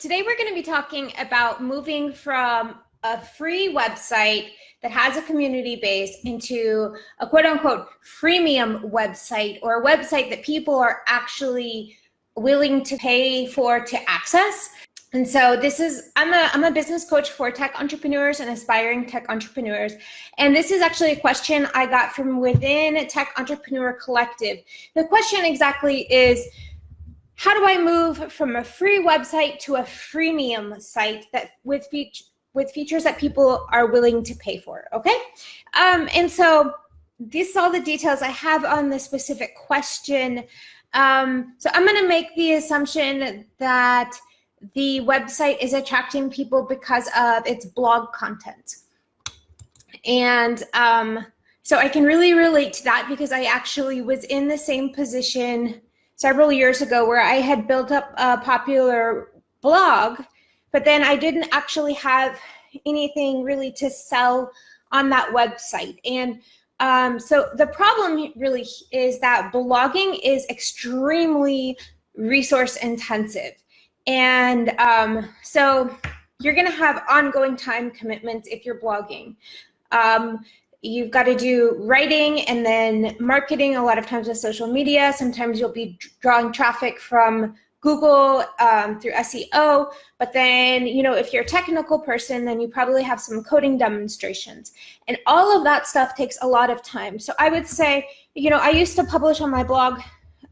Today we're going to be talking about moving from a free website that has a community base into a quote-unquote freemium website, or a website that people are actually willing to pay for to access. And so I'm a business coach for tech entrepreneurs and aspiring tech entrepreneurs. And this is actually a question I got from within Tech Entrepreneur Collective. The question exactly is, how do I move from a free website to a freemium site that with features that people are willing to pay for? Okay, and so these are all the details I have on this specific question. So I'm going to make the assumption that the website is attracting people because of its blog content, and so I can really relate to that because I actually was in the same position several years ago where I had built up a popular blog, but then I didn't actually have anything really to sell on that website. And so the problem really is that blogging is extremely resource intensive. And so you're gonna have ongoing time commitments if you're blogging. You've got to do writing and then marketing a lot of times with social media. Sometimes you'll be drawing traffic from Google through SEO, but then, if you're a technical person, then you probably have some coding demonstrations. And all of that stuff takes a lot of time. So I would say, I used to publish on my blog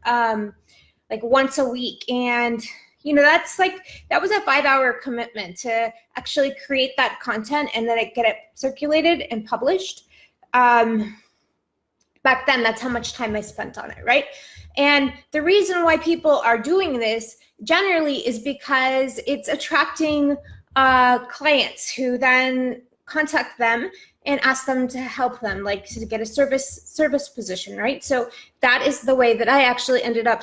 like once a week, and that was a 5-hour commitment to actually create that content and then get it circulated and published. Back then, that's how much time I spent on it, right? And the reason why people are doing this generally is because it's attracting clients who then contact them and ask them to help them, like to get a service position, right? So that is the way that I actually ended up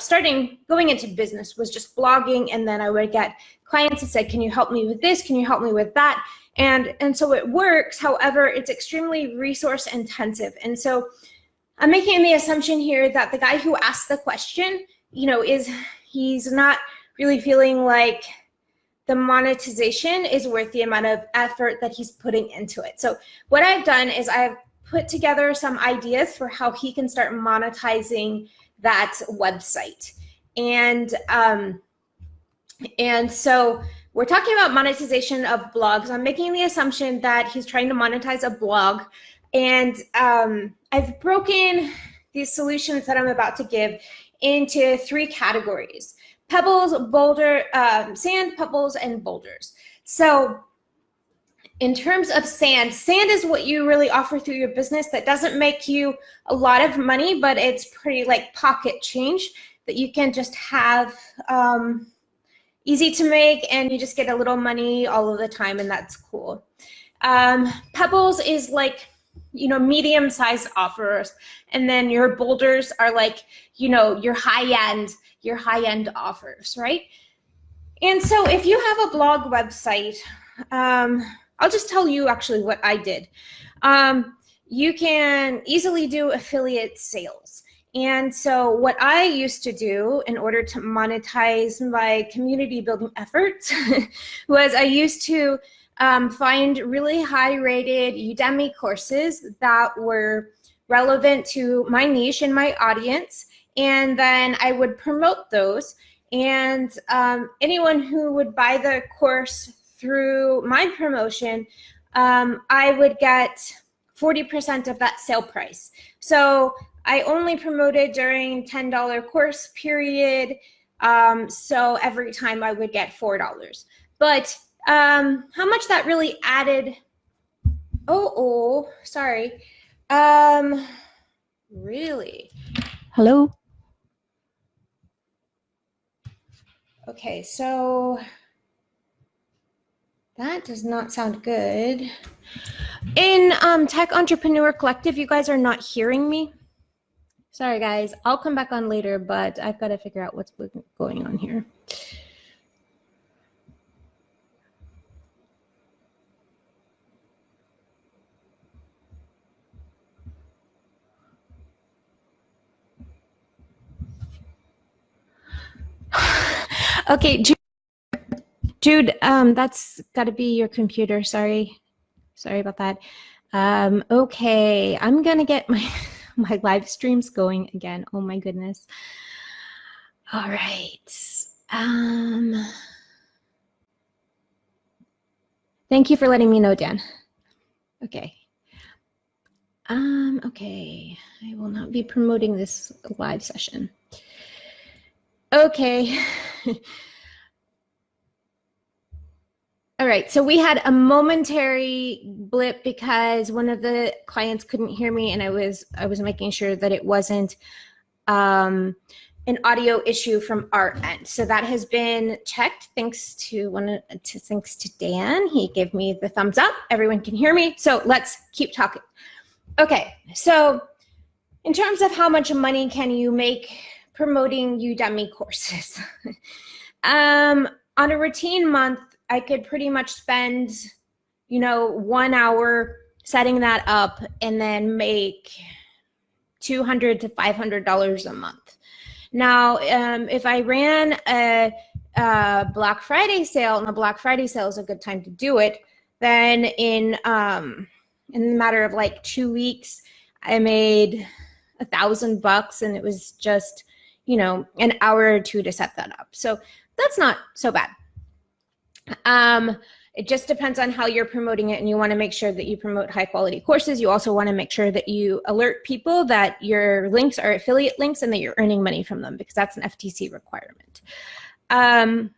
going into business, was just blogging, and then I would get clients that said, can you help me with this? Can you help me with that? And so it works. However, it's extremely resource intensive. And so I'm making the assumption here that the guy who asked the question, he's not really feeling like the monetization is worth the amount of effort that he's putting into it. So what I've done is I've put together some ideas for how he can start monetizing that website. And so we're talking about monetization of blogs. I'm making the assumption that he's trying to monetize a blog. And I've broken these solutions that I'm about to give into 3 categories: pebbles, sand, pebbles, and boulders. So in terms of sand is what you really offer through your business that doesn't make you a lot of money, but it's pretty like pocket change that you can just have, easy to make, and you just get a little money all of the time, and that's cool. Pebbles is like, medium-sized offers, and then your boulders are like, your high-end offers, right? And so if you have a blog website, I'll just tell you actually what I did. You can easily do affiliate sales. And so what I used to do in order to monetize my community building efforts was I used to find really high-rated Udemy courses that were relevant to my niche and my audience, and then I would promote those. And anyone who would buy the course through my promotion, I would get 40% of that sale price. So I only promoted during $10 course period, so every time I would get $4. But how much that really added? Sorry. Really? Hello? Okay, so that does not sound good. In Tech Entrepreneur Collective, you guys are not hearing me? Sorry, guys. I'll come back on later, but I've got to figure out what's going on here. Okay, Jude, that's got to be your computer. Sorry about that. Okay, I'm gonna get my my live streams going again. Oh my goodness. All right. Thank you for letting me know, Dan. Okay. Okay, I will not be promoting this live session. Okay. All right, so we had a momentary blip because one of the clients couldn't hear me, and I was making sure that it wasn't an audio issue from our end. So that has been checked thanks to Dan. He gave me the thumbs up. Everyone can hear me. So let's keep talking. Okay, so in terms of how much money can you make promoting Udemy courses? On a routine month, I could pretty much spend, 1 hour setting that up and then make $200 to $500 a month. Now, if I ran a Black Friday sale, and a Black Friday sale is a good time to do it, then in a matter of like 2 weeks, I made $1,000, and it was just, an hour or two to set that up. So that's not so bad. It just depends on how you're promoting it, and you want to make sure that you promote high quality courses. You also want to make sure that you alert people that your links are affiliate links and that you're earning money from them, because that's an FTC requirement. And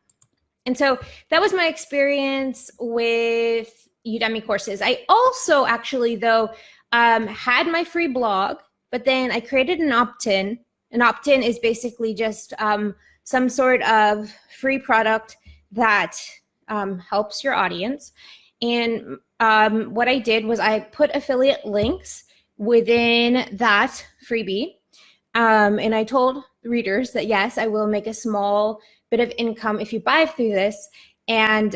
so that was my experience with Udemy courses. I also actually, though, had my free blog, but then I created an opt-in. An opt-in is basically just some sort of free product that helps your audience. And what I did was I put affiliate links within that freebie. And I told readers that, yes, I will make a small bit of income if you buy through this. And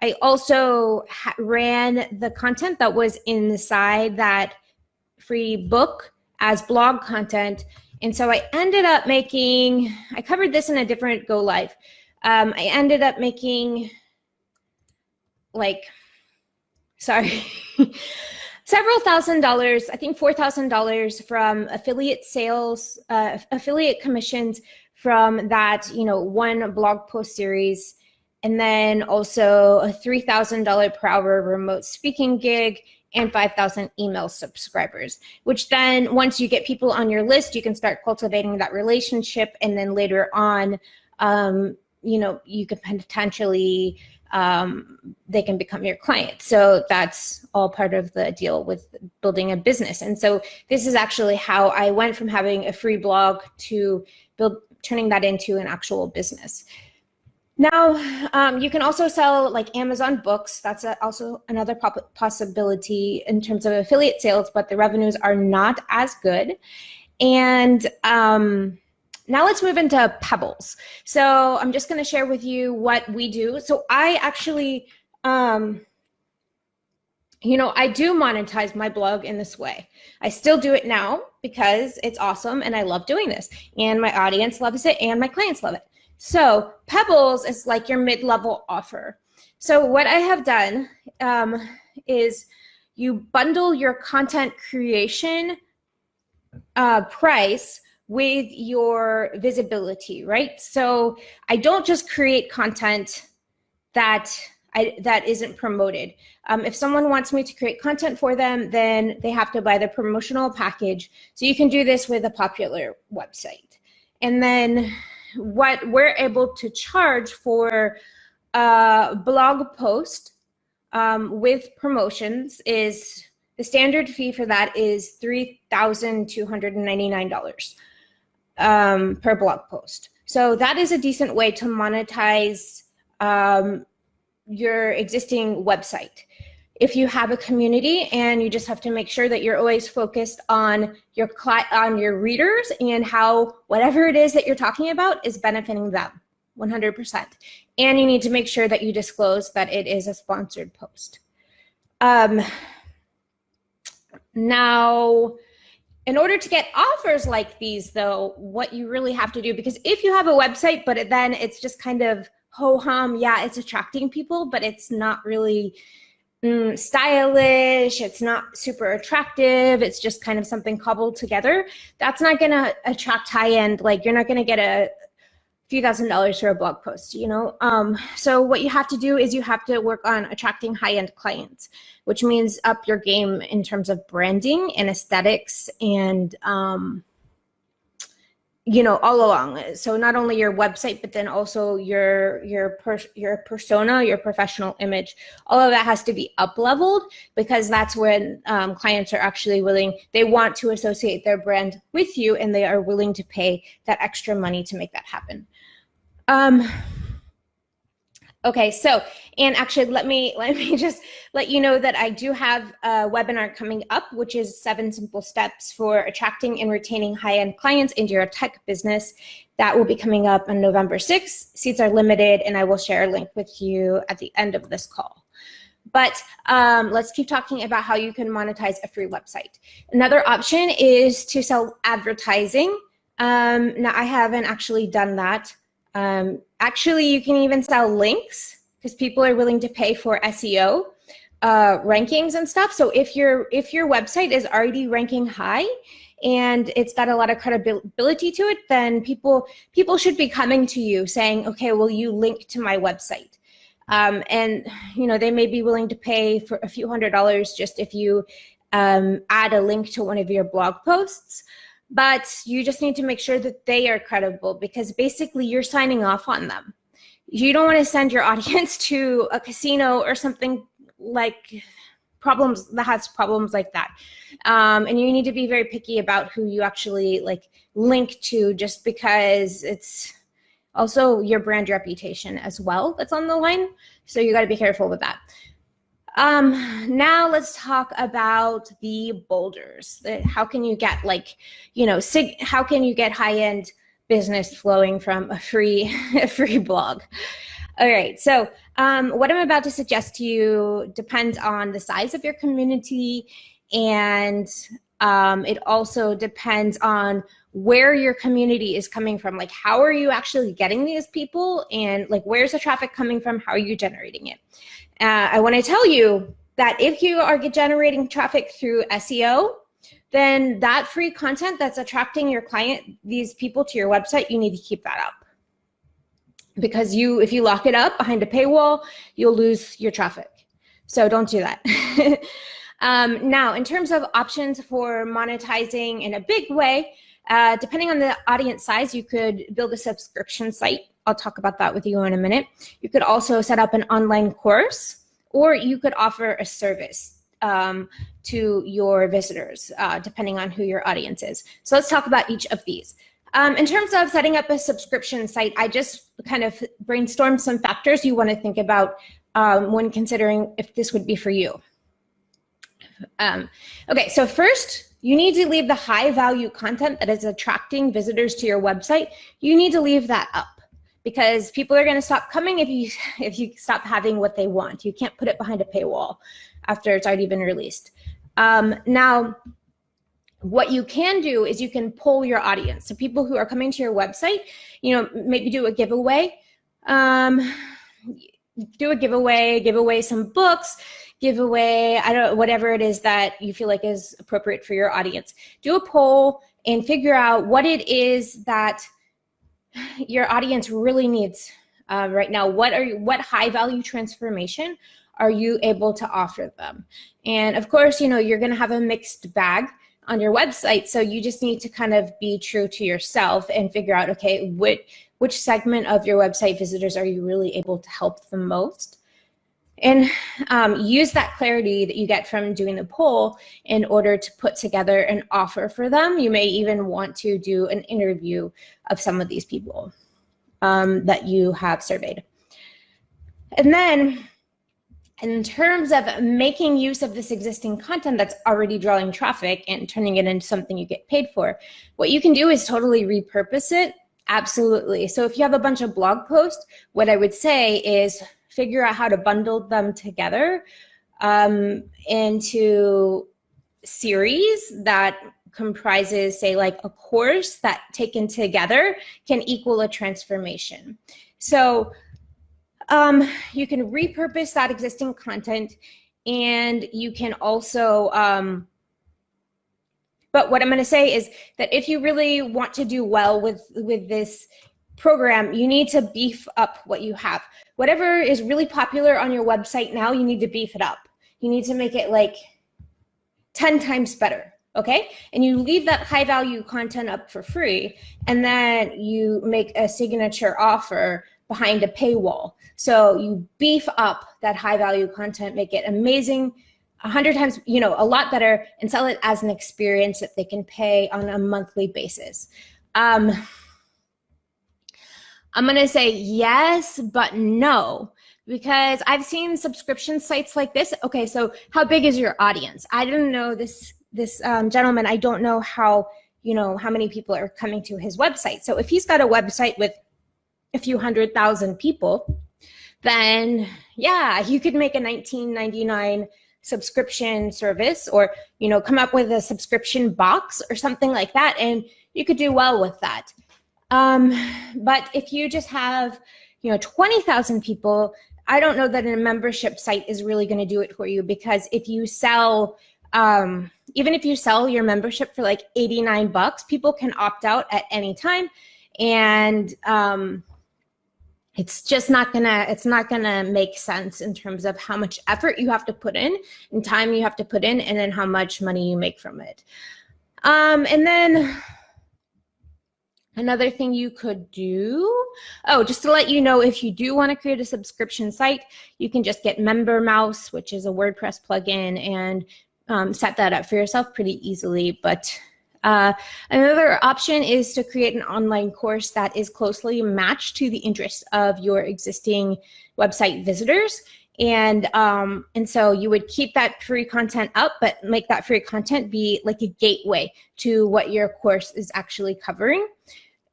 I also ran the content that was inside that free book as blog content. And so I ended up making, I covered this in a different Go Live. I ended up making several $1,000s, I think $4,000 from affiliate sales, affiliate commissions from that, one blog post series. And then also a $3,000 per hour remote speaking gig and 5,000 email subscribers, which then once you get people on your list, you can start cultivating that relationship. And then later on, you could potentially, they can become your client. So that's all part of the deal with building a business. And so this is actually how I went from having a free blog to turning that into an actual business. Now, you can also sell like Amazon books. That's also another possibility in terms of affiliate sales, but the revenues are not as good. And now let's move into Pebbles. So I'm just going to share with you what we do. So I actually, I do monetize my blog in this way. I still do it now because it's awesome and I love doing this. And my audience loves it and my clients love it. So Pebbles is like your mid-level offer. So what I have done is you bundle your content creation price with your visibility, right? So I don't just create content that isn't promoted. If someone wants me to create content for them, then they have to buy the promotional package. So you can do this with a popular website. And then what we're able to charge for a blog post with promotions is, the standard fee for that is $3,299 per blog post. So that is a decent way to monetize your existing website. If you have a community, and you just have to make sure that you're always focused on your readers and how whatever it is that you're talking about is benefiting them 100%. And you need to make sure that you disclose that it is a sponsored post. Now, in order to get offers like these, though, what you really have to do, because if you have a website, but then it's just kind of ho-hum. Yeah, it's attracting people, but it's not really stylish. It's not super attractive. It's just kind of something cobbled together. That's not going to attract high-end. Like, you're not going to get a few $1,000s for a blog post, you know? So what you have to do is you have to work on attracting high-end clients, which means up your game in terms of branding and aesthetics and, you know, all along. So not only your website, but then also your persona, your professional image, all of that has to be up leveled, because that's when clients are actually willing, they want to associate their brand with you, and they are willing to pay that extra money to make that happen. Okay, so, and actually let me just let you know that I do have a webinar coming up, which is 7 simple steps for attracting and retaining high-end clients into your tech business. That will be coming up on November 6th. Seats are limited, and I will share a link with you at the end of this call. But let's keep talking about how you can monetize a free website. Another option is to sell advertising. Now, I haven't actually done that. Actually, you can even sell links, because people are willing to pay for SEO rankings and stuff. So if your website is already ranking high and it's got a lot of credibility to it, then people should be coming to you saying, okay, will you link to my website? And you know, they may be willing to pay for a few $100s just if you add a link to one of your blog posts. But you just need to make sure that they are credible, because basically you're signing off on them. You don't want to send your audience to a casino or something like that has problems like that. And you need to be very picky about who you actually like link to, just because it's also your brand reputation as well that's on the line. So you got to be careful with that. Now let's talk about the boulders. How can you get, like, you know, how can you get high-end business flowing from a free blog? All right, so what I'm about to suggest to you depends on the size of your community, and it also depends on where your community is coming from. Like, how are you actually getting these people, and like, where's the traffic coming from? How are you generating it? I want to tell you that if you are generating traffic through SEO, then that free content that's attracting your client, these people to your website, you need to keep that up. Because if you lock it up behind a paywall, you'll lose your traffic. So don't do that. Now, in terms of options for monetizing in a big way, depending on the audience size, you could build a subscription site. I'll talk about that with you in a minute. You could also set up an online course, or you could offer a service to your visitors, depending on who your audience is. So let's talk about each of these. In terms of setting up a subscription site, I just kind of brainstormed some factors you want to think about when considering if this would be for you. Okay, so first, you need to leave the high value content that is attracting visitors to your website. You need to leave that up, because people are going to stop coming if you stop having what they want. You can't put it behind a paywall after it's already been released. Now, what you can do is you can poll your audience. So people who are coming to your website, you know, maybe do a giveaway. Give away some books, give away, whatever it is that you feel like is appropriate for your audience. Do a poll and figure out what it is that your audience really needs right now. What high value transformation are you able to offer them? And of course, you know, you're going to have a mixed bag on your website. So you just need to kind of be true to yourself and figure out, okay, which segment of your website visitors are you really able to help the most? And use that clarity that you get from doing the poll in order to put together an offer for them. You may even want to do an interview of some of these people that you have surveyed. And then in terms of making use of this existing content that's already drawing traffic and turning it into something you get paid for, what you can do is totally repurpose it. Absolutely. So if you have a bunch of blog posts, what I would say is figure out how to bundle them together into series that comprises, say, like a course that taken together can equal a transformation. So You can repurpose that existing content, and you can also, but what I'm going to say is that if you really want to do well with this program, you need to beef up what you have. Whatever is really popular on your website now, you need to beef it up. You need to make it like 10 times better, okay? And you leave that high value content up for free, and then you make a signature offer behind a paywall. So you beef up that high value content, make it amazing, 100 times, you know, a lot better, and sell it as an experience that they can pay on a monthly basis. I'm going to say yes, but no, because I've seen subscription sites like this. Okay, so how big is your audience? I didn't know this gentleman. I don't know how, you know, how many people are coming to his website. So if he's got a website with a few 100,000 people, then yeah, you could make a $19.99 subscription service, or, you know, come up with a subscription box or something like that, and you could do well with that. But if you just have, you know, 20,000 people, I don't know that a membership site is really going to do it for you, because if you sell, even if you sell your membership for like $89, people can opt out at any time, and it's just not gonna make sense in terms of how much effort you have to put in and time you have to put in, and then how much money you make from it. And then another thing you could do, just to let you know, if you do want to create a subscription site, you can just get MemberMouse, which is a WordPress plugin, and set that up for yourself pretty easily. But another option is to create an online course that is closely matched to the interests of your existing website visitors. And so you would keep that free content up, but make that free content be like a gateway to what your course is actually covering.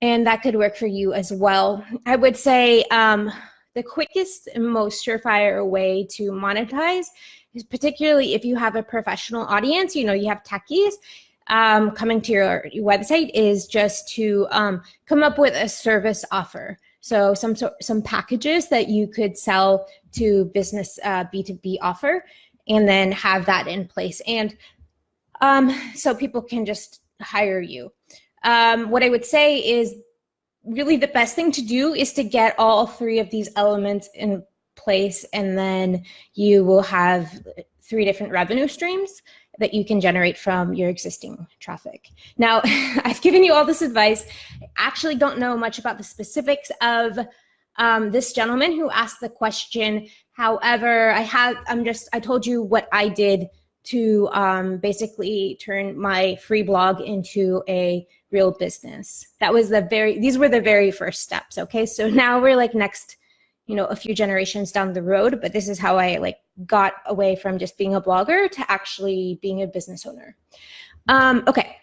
And that could work for you as well. I would say the quickest and most surefire way to monetize is, particularly if you have a professional audience, you know, you have techies coming to your website, is just to come up with a service offer. So some packages that you could sell to business B2B offer, and then have that in place. And so people can just hire you. What I would say is really the best thing to do is to get all three of these elements in place, and then you will have 3 different revenue streams that you can generate from your existing traffic. Now, I've given you all this advice. I actually don't know much about the specifics of this gentleman who asked the question. However, I told you what I did to basically turn my free blog into a real business. These were the very first steps. Okay, so now we're like next, you know, a few generations down the road, but this is how I like got away from just being a blogger to actually being a business owner. Okay.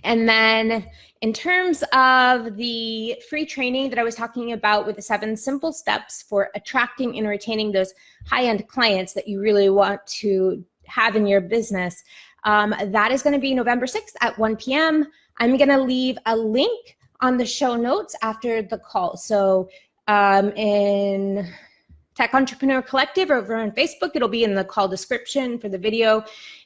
And then in terms of the free training that I was talking about with the 7 simple steps for attracting and retaining those high-end clients that you really want to have in your business, that is going to be November 6th at 1 p.m. I'm going to leave a link on the show notes after the call. So in Tech Entrepreneur Collective over on Facebook, it'll be in the call description for the video.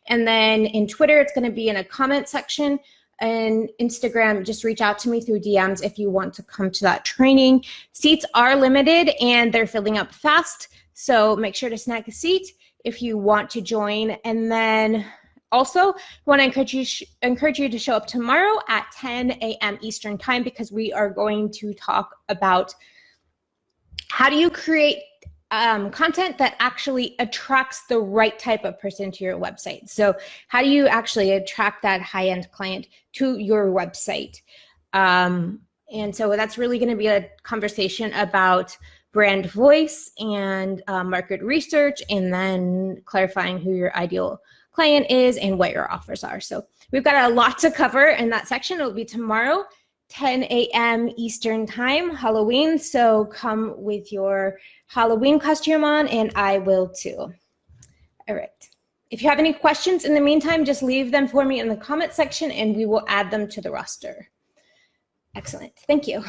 And then in Twitter, it's going to be in a comment section. And Instagram, just reach out to me through DMs if you want to come to that training. Seats are limited and they're filling up fast, so make sure to snag a seat if you want to join. And then also, I want to encourage you to show up tomorrow at 10 a.m. Eastern time, because we are going to talk about how do you create content that actually attracts the right type of person to your website. So how do you actually attract that high-end client to your website? And so that's really going to be a conversation about brand voice and market research, and then clarifying who your ideal client is and what your offers are. So we've got a lot to cover in that section. It'll be tomorrow, 10 a.m. Eastern time, Halloween. So come with your Halloween costume on, and I will too. All right. If you have any questions in the meantime, just leave them for me in the comment section and we will add them to the roster. Excellent. Thank you.